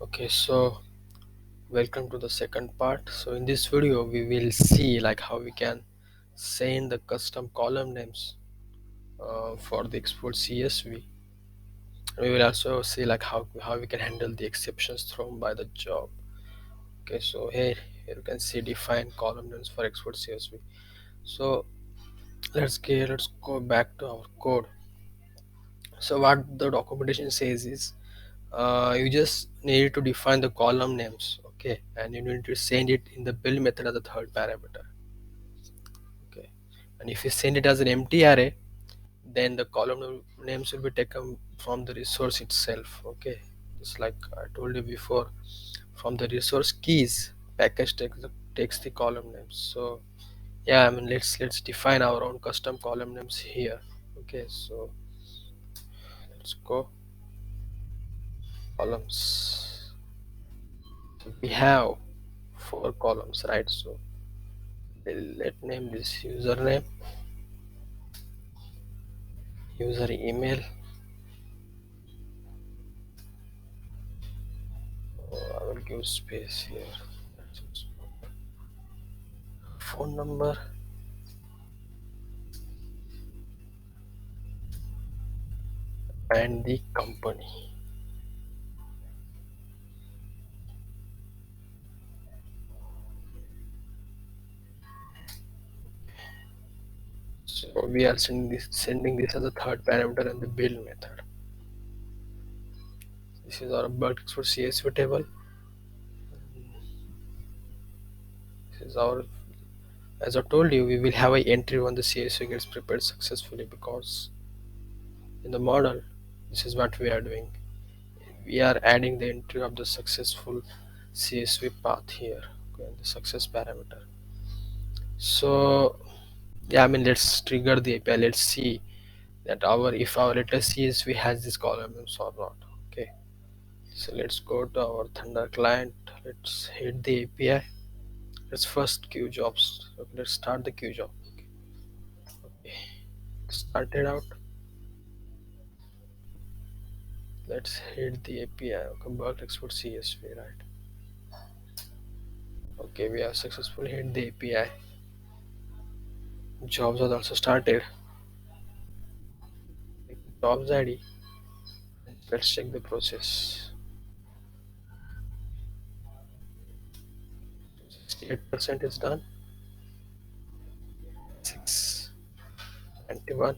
Okay, so welcome to the second part. So in this video we will see like how we can send the custom column names for the export CSV. We will also see like how we can handle the exceptions thrown by the job. Okay, so here you can see define column names for export CSV. So let's go back to our code. So what the documentation says is you just need to define the column names, okay, and you need to send it in the build method as a third parameter, okay. And if you send it as an empty array, then the names will be taken from the resource itself, okay. Just like I told you before, from the resource keys package takes the column names. So yeah, I mean let's define our own custom column names here. Okay, so let's go columns. So we have four columns, right? So let name this username, user email. I will give space here. Phone number and the company. So we are sending this as a third parameter in the build method. This is our bulk export CSV table. This is our, as I told you, we will have a entry when the CSV gets prepared successfully, because in the model this is what we are doing. We are adding the entry of the successful CSV path here, okay, the success parameter. So yeah, I mean let's trigger the API. Let's see that if our latest CSV has this columns or not. Okay, so let's go to our Thunder client. Let's hit the API. Let's first queue jobs. Okay, let's start the queue job. Okay, start it out. Let's hit the API. Okay, bulk export CSV, right? Okay, we have successfully hit the API. Jobs are also started. Jobs ID. Let's check the process. 68% is done. 691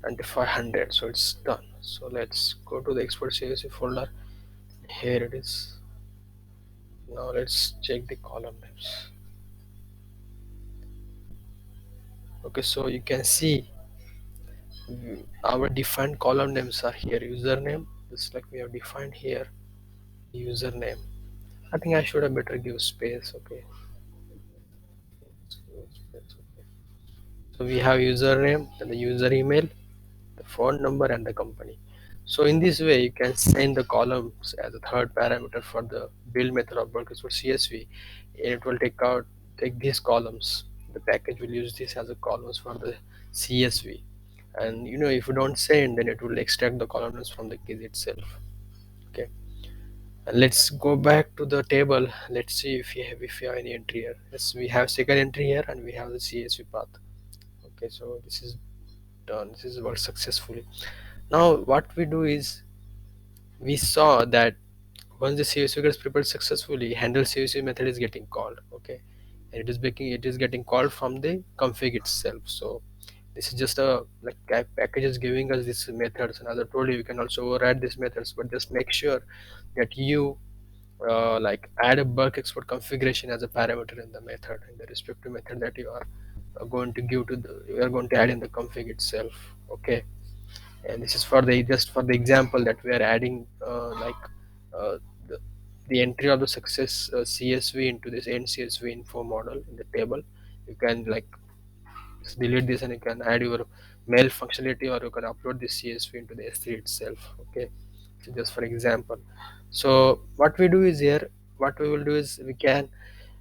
and 500, so it's done. So let's go to the export CSV folder. Here it is. Now let's check the column names. Okay, so you can see our defined column names are here. Username, just like we have defined here, username. I think I should have better give space. Okay, so we have username and the user email, the phone number and the company. So in this way you can send the columns as a third parameter for the build method of bulk export CSV. It will take these columns. The package will use this as a columns for the CSV, and if you don't send, then it will extract the columns from the keys itself. Okay, and let's go back to the table. Let's see if we have any entry here. Yes, we have second entry here and we have the CSV path. Okay, so this is done. This is worked successfully. Now what we do is, we saw that once the CSV gets prepared successfully, handle CSV method is getting called. Okay, and it is getting called from the config itself. So this is just a like package is giving us these methods, and as I told you, you can also override these methods, but just make sure that you like add a bulk export configuration as a parameter in the method, in the respective method that you are going to give to the you are going to add in the config itself. Okay, and this is for the just for the example that we are adding uh, the, the entry of the success CSV into this end CSV info model in the table. You can like just delete this and you can add your mail functionality, or you can upload this CSV into the S3 itself. Okay, so just for example. So what we do is here, what we will do is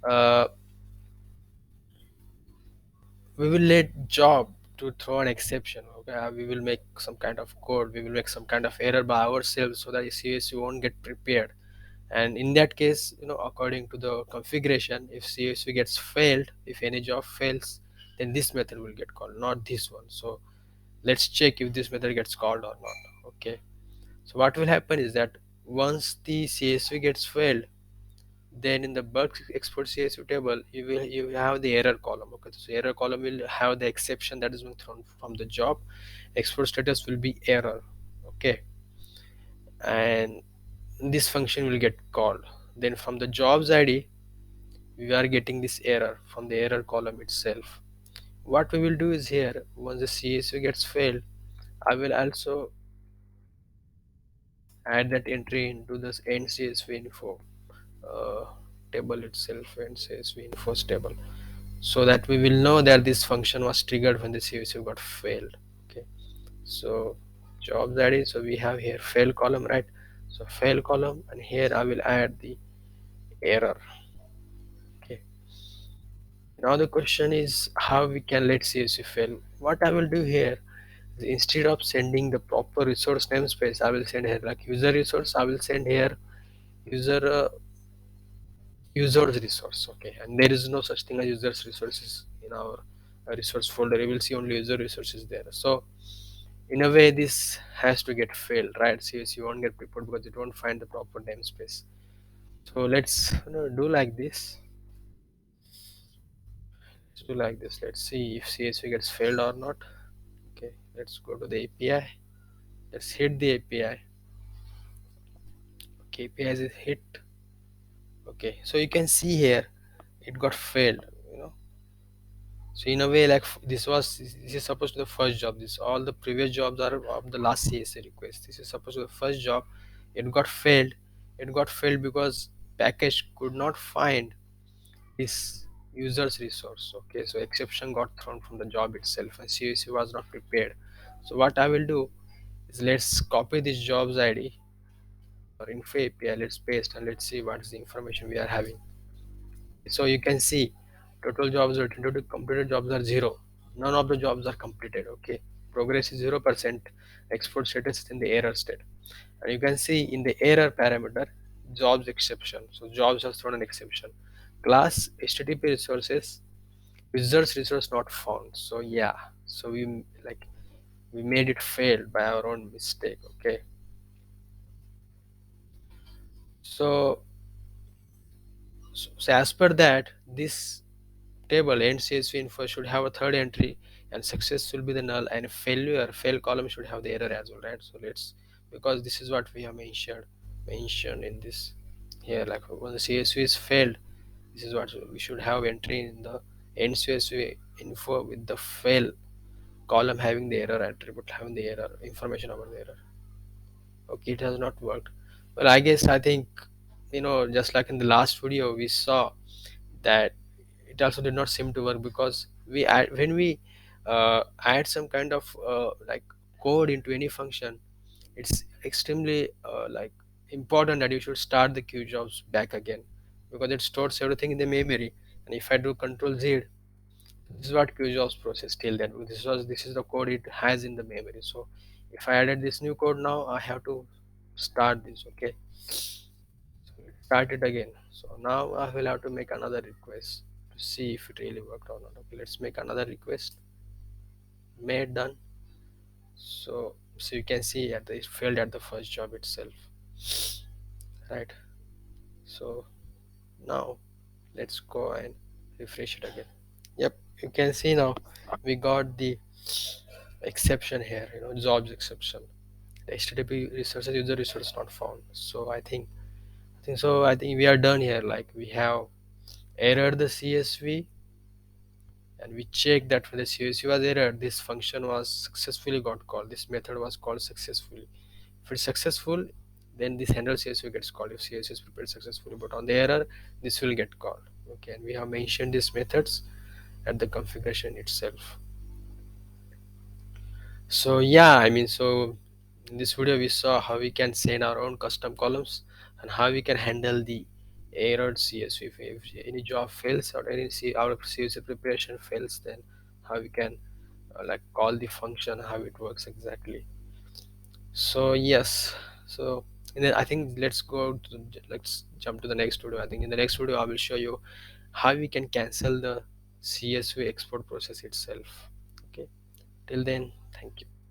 uh, we will let job to throw an exception. Okay, we will make some kind of code, we will make some kind of error by ourselves so that CSV won't get prepared, And in that case, according to the configuration, if CSV gets failed, if any job fails, then this method will get called, not this one. So let's check if this method gets called or not. Okay, so what will happen is that once the CSV gets failed, then in the bulk export CSV table, you have the error column. Okay, so error column will have the exception that is being thrown from the job. Export status will be error. Okay, and this function will get called. Then from the jobs ID, we are getting this error from the error column itself. What we will do is here, once the CSV gets failed, I will also add that entry into this end CSV info uh, table itself, and CSV info table, so that we will know that this function was triggered when the CSV got failed. Okay, so jobs ID, so we have here fail column, right? So fail column, and here I will add the error. Okay, now the question is how we can let CSV fail. What I will do here, instead of sending the proper resource namespace, I will send here like user resource. I will send here user users resource. Okay, and there is no such thing as users resources in our resource folder. You will see only user resources there. So in a way, this has to get failed, right? CSV won't get prepared because it won't find the proper namespace. So let's do like this. Let's do like this. Let's see if CSV gets failed or not. Okay, let's go to the API. Let's hit the API. Okay, API is hit. Okay, so you can see here it got failed. So in a way, like this is supposed to be the first job. This all the previous jobs are of the last CSA request. This is supposed to be the first job. It got failed. It got failed because package could not find this user's resource. Okay, so exception got thrown from the job itself, and CSC was not prepared. So what I will do is let's copy this jobs ID or info API. Let's paste and let's see what is the information we are having. So you can see total jobs are tentative, completed jobs are zero. None of the jobs are completed. Okay, progress is 0%. Export status is in the error state, and you can see in the error parameter jobs exception. So jobs has thrown an exception. Class HTTP resources, users resource not found. So yeah, so we made it fail by our own mistake. Okay, so so as per that, this table end CSV info should have a third entry, and success will be the null, and fail column should have the error as well, right? So let's, because this is what we have mentioned in this here, like when the CSV is failed, this is what we should have entry in the end CSV info with the fail column having the error attribute, having the error information about the error. Okay, it has not worked. Well, I guess I think, just like in the last video we saw that it also did not seem to work, because when we add some kind of like code into any function, it's extremely important that you should start the queue jobs back again, because it stores everything in the memory. And if I do control Z, this is what queue jobs process till then. This is the code it has in the memory. So if I added this new code now, I have to start this. Okay, so start it again. So now I will have to make another request to see if it really worked or not. Okay, let's make another request. Made, done. So you can see at it failed at the first job itself, right? So now let's go and refresh it again. Yep, you can see now we got the exception here, jobs exception. The HTTP resources user resource not found. So I think we are done here. Like we have errored the CSV, and we check that when the CSV was errored, this function was successfully got called. This method was called successfully. If it's successful, then this handle CSV gets called if CSV is prepared successfully. But on the error, this will get called. Okay, and we have mentioned these methods at the configuration itself. So yeah, so in this video we saw how we can send our own custom columns, and how we can handle the errored CSV. If any job fails or our CSV preparation fails, then how we can call the function, how it works exactly. So yes, so And then I think let's jump to the next video. I think in the next video I will show you how we can cancel the CSV export process itself. Okay, till then, thank you.